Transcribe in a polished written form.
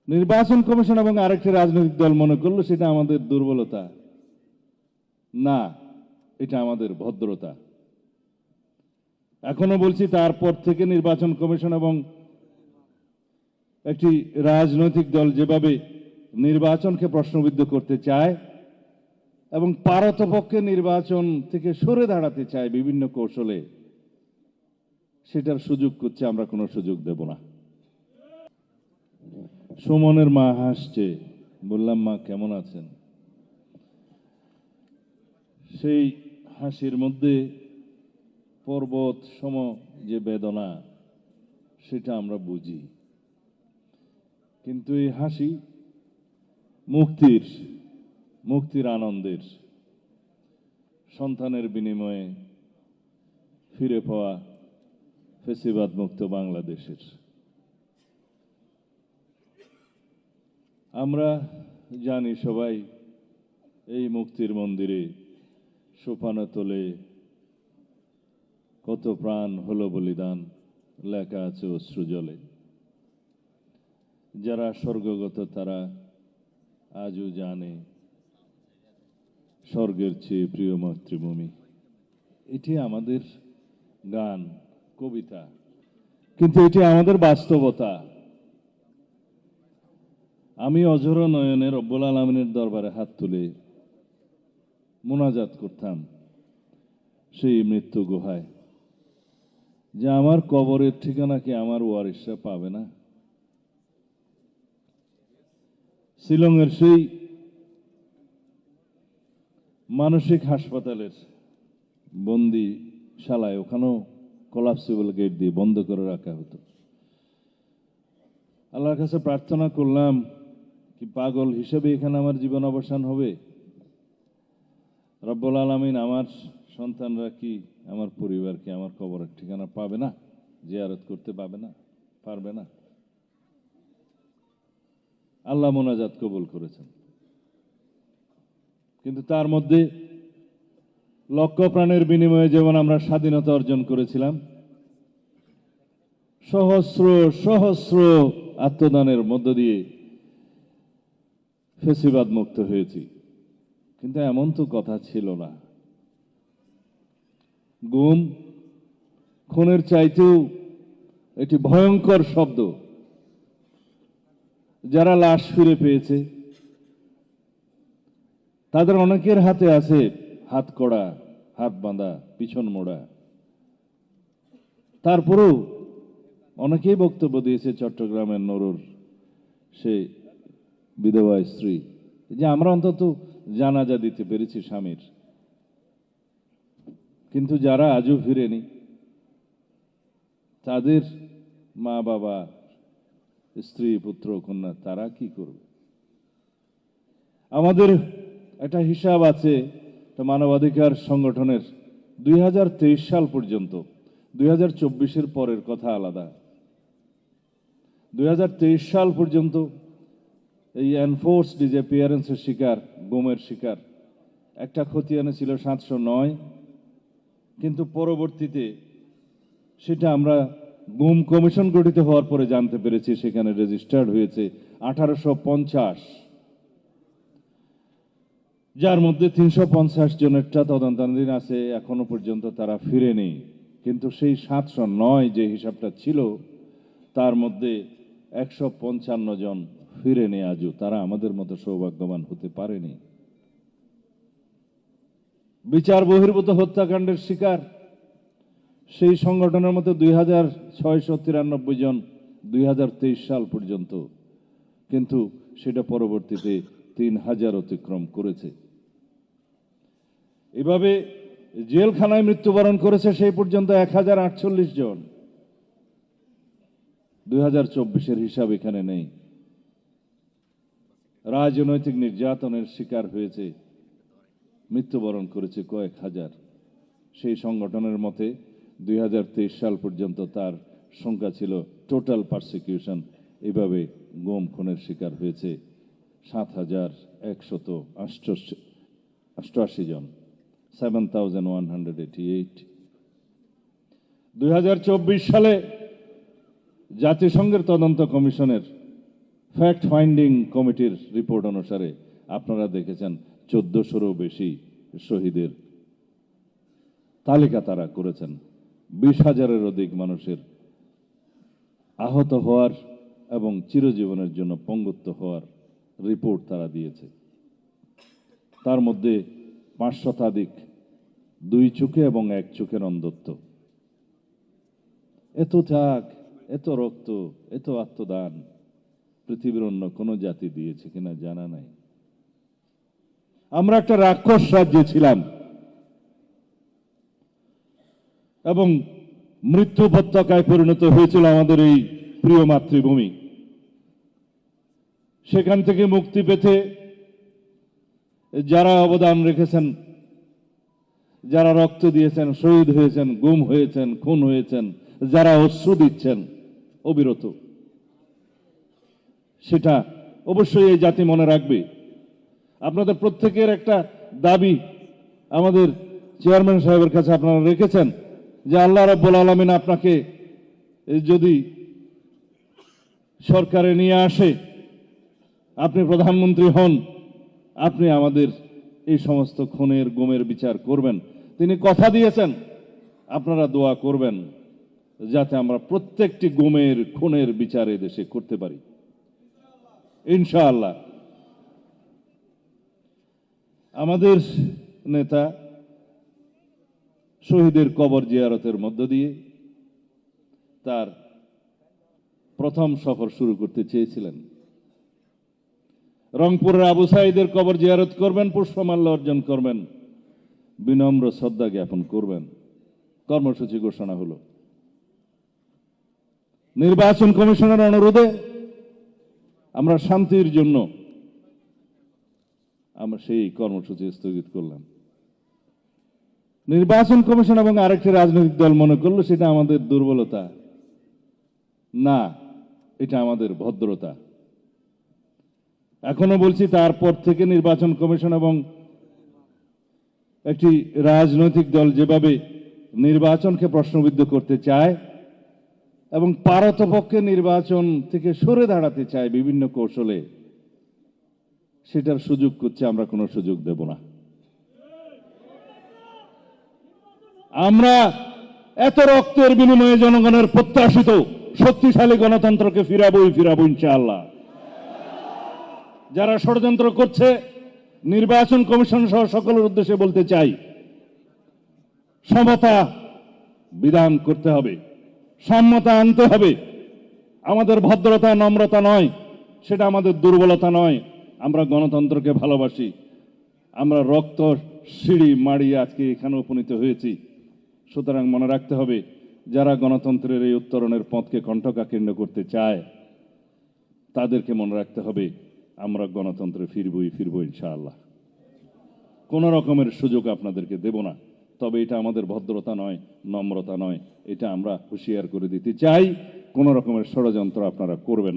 নির্বাচন কমিশন এবং আরেকটি রাজনৈতিক দল মনে করলো সেটা আমাদের দুর্বলতা না, এটা আমাদের ভদ্রতা। এখনো বলছি, তারপর থেকে নির্বাচন কমিশন এবং একটি রাজনৈতিক দল যেভাবে নির্বাচনকে প্রশ্নবিদ্ধ করতে চায় এবং পারতপক্ষে নির্বাচন থেকে সরে দাঁড়াতে চায় বিভিন্ন কৌশলে, সেটার সুযোগ করছে, আমরা কোনো সুযোগ দেব না। সুমনের মা হাসছে, বললাম মা কেমন আছেন? সেই হাসির মধ্যে পর্বত সম যে বেদনা, সেটা আমরা বুঝি। কিন্তু এই হাসি মুক্তির আনন্দের, সন্তানের বিনিময়ে ফিরে পাওয়া ফ্যাসিবাদ মুক্ত বাংলাদেশের। আমরা জানি সবাই, এই মুক্তির মন্দিরে সোপানে তোলে কত প্রাণ হলো বলিদান, লেখা আছে অশ্রু জলে। যারা স্বর্গগত তারা আজও জানে স্বর্গের চেয়ে প্রিয় মাতৃভূমি। এটি আমাদের গান, কবিতা, কিন্তু এটি আমাদের বাস্তবতা। আমি অঝর নয়নে রব্বুল আলামিনের দরবারে হাত তুলে মোনাজাত করতাম সেই মৃত্যু গুহায়, যে আমার কবরের ঠিকানা কি আমার ওয়ারিসরা পাবে না? শিলংয়ের সেই মানসিক হাসপাতালের বন্দিশালায়, ওখানেও কোলাপসিবল গেট দিয়ে বন্ধ করে রাখা হতো। আল্লাহর কাছে প্রার্থনা করলাম, কি পাগল হিসেবে এখানে আমার জীবন অবসান হবে? রব্বুল আলামিন আমার সন্তানরা কি, আমার পরিবার কি আমার কবরের ঠিকানা পাবে না, জিয়ারত করতে পারবে না? আল্লাহ মোনাজাত কবুল করেছেন। কিন্তু তার মধ্যে লক্ষ প্রাণের বিনিময়ে যেমন আমরা স্বাধীনতা অর্জন করেছিলাম, সহস্র আত্মদানের মধ্য দিয়ে ফ্যাসিবাদ মুক্ত হয়েছি। কিন্তু এমন তো কথা ছিল না। গুম খুনের চাইতেও এটি ভয়ঙ্কর শব্দ। যারা লাশ ফিরে পেয়েছে তাদের অনেকের হাতে আছে হাত কড়া, হাত বাঁধা, পিছন মোড়া। তারপরেও অনেকেই বক্তব্য দিয়েছে, চট্টগ্রামের নরুর সে বিধবা স্ত্রী, যে আমরা অন্তত জানাজা দিতে পেরেছি স্বামীর। কিন্তু যারা আজও ফিরেনি, তাদের মা বাবা, স্ত্রী, পুত্র, কন্যা, তারা কি করবে? আমাদের একটা হিসাব আছে মানবাধিকার সংগঠনের, 2023 সাল পর্যন্ত, 2024-এর পরের কথা আলাদা, 2023 সাল পর্যন্ত এই এনফোর্স ডিসঅ্যাপিয়ারেন্সের শিকার, গুমের শিকার একটা খতিয়ানে ছিল 709। কিন্তু পরবর্তীতে সেটা আমরা গুম কমিশন গঠিত হওয়ার পরে জানতে পেরেছি, সেখানে রেজিস্টার্ড হয়েছে 1850, যার মধ্যে 350 জনেরটা তদন্তাধীন আছে, এখনো পর্যন্ত তারা ফিরেনি। কিন্তু সেই 709 যে হিসাবটা ছিল, তার মধ্যে 155 জন ফিরেনি আজও। তারা আমাদের মতো সৌভাগ্যবান হতে পারেনি। বিচার বহির্ভূত হত্যাকাণ্ডের শিকার সেই সংগঠনের মতো 2693 জন 2023 সাল পর্যন্ত, কিন্তু সেটা পরবর্তীতে 3000 অতিক্রম করেছে। এভাবে জেলখানায় মৃত্যুবরণ করেছে সেই পর্যন্ত 1048 জন। 2024-এর হিসাব এখানে নেই। রাজনৈতিক নির্যাতনের শিকার হয়েছে, মৃত্যুবরণ করেছে কয়েক হাজার। সেই সংগঠনের মতে 2023 সাল পর্যন্ত তার সংখ্যা ছিল টোটাল পারসিকিউশন, এভাবে গুম খুনের শিকার হয়েছে 7188 জন, 7188। 2024 সালে জাতিসংঘের তদন্ত কমিশনের ফ্যাক্ট ফাইন্ডিং কমিটির রিপোর্ট অনুসারে আপনারা দেখেছেন 1400-রও বেশি শহীদের তালিকা তারা করেছেন। 20,000-এর অধিক মানুষের আহত হওয়ার এবং চিরজীবনের জন্য পঙ্গুত্ব হওয়ার রিপোর্ট তারা দিয়েছে। তার মধ্যে 5 শতাধিক 2 চোখে এবং 1 চোখের অন্ধত্ব। এত ত্যাগ, এত রক্ত, এত আত্মদান পৃথিবীর অন্য কোনো জাতি দিয়েছে কিনা জানা নাই। আমরা একটা রাক্ষস রাজ্যে ছিলাম এবং মৃত্যু উপত্যকায় পরিণত হয়েছিল আমাদের এই প্রিয় মাতৃভূমি। সেখান থেকে মুক্তি পেতে যারা অবদান রেখেছেন, যারা রক্ত দিয়েছেন, শহীদ হয়েছেন, গুম হয়েছেন, খুন হয়েছেন, যারা অশ্রু দিচ্ছেন অবিরত, সেটা অবশ্যই এই জাতি মনে রাখবে। আপনাদের প্রত্যেকের একটা দাবি আমাদের চেয়ারম্যান সাহেবের কাছে আপনারা রেখেছেন যে আল্লাহ রাব্বুল আলামিন আপনাকে যদি সরকারে নিয়ে আসে, আপনি প্রধানমন্ত্রী হন, আপনি আমাদের এই সমস্ত খুনের গুমের বিচার করবেন। তিনি কথা দিয়েছেন, আপনারা দোয়া করবেন যাতে আমরা প্রত্যেকটি গুমের খুনের বিচার এই দেশে করতে পারি ইনশাআল্লাহ। আমাদের নেতা শহীদের কবর জিয়ারতের মধ্য দিয়ে তার প্রথম সফর শুরু করতে চেয়েছিলেন। রংপুরের আবু সাঈদের কবর জিয়ারত করবেন, পুষ্পমাল্য অর্জন করবেন, বিনম্র শ্রদ্ধা জ্ঞাপন করবেন। কর্মসূচি ঘোষণা হলো। নির্বাচন কমিশনের অনুরোধে আমরা শান্তির জন্য আমরা সেই কর্মসূচি স্থগিত করলাম। নির্বাচন কমিশন এবং আরেকটি রাজনৈতিক দল মনে করলো সেটা আমাদের দুর্বলতা না, এটা আমাদের ভদ্রতা। এখনো বলছি, তারপর থেকে নির্বাচন কমিশন এবং একটি রাজনৈতিক দল যেভাবে নির্বাচনকে প্রশ্নবিদ্ধ করতে চায় এবং পারতপক্ষে নির্বাচন থেকে সরে দাঁড়াতে চায় বিভিন্ন কৌশলে, সেটার সুযোগ করছে, আমরা কোনো সুযোগ দেব না। আমরা এত রক্তের বিনিময়ে জনগণের প্রত্যাশিত শক্তিশালী গণতন্ত্রকে ফিরাবই ইনশাআল্লাহ। যারা ষড়যন্ত্র করছে, নির্বাচন কমিশন সহ সকলের উদ্দেশ্যে বলতে চাই, সমতা বিধান করতে হবে, সাম্যতা আনতে হবে। আমাদের ভদ্রতা নম্রতা নয়, সেটা আমাদের দুর্বলতা নয়। আমরা গণতন্ত্রকে ভালোবাসি। আমরা রক্ত সিঁড়ি মাড়িয়ে আজকে এখানে উপনীত হয়েছি। সুতরাং মনে রাখতে হবে, যারা গণতন্ত্রের এই উত্তরণের পথকে কণ্ঠকাকীর্ণ করতে চায় তাদেরকে মনে রাখতে হবে আমরা গণতন্ত্রে ফিরবই ইনশাআল্লাহ। কোনো রকমের সুযোগ আপনাদেরকে দেব না। তবে এটা আমাদের ভদ্রতা নয়, নম্রতা নয়, এটা আমরা হুঁশিয়ার করে দিতে চাই। কোনো রকমের ষড়যন্ত্র আপনারা করবেন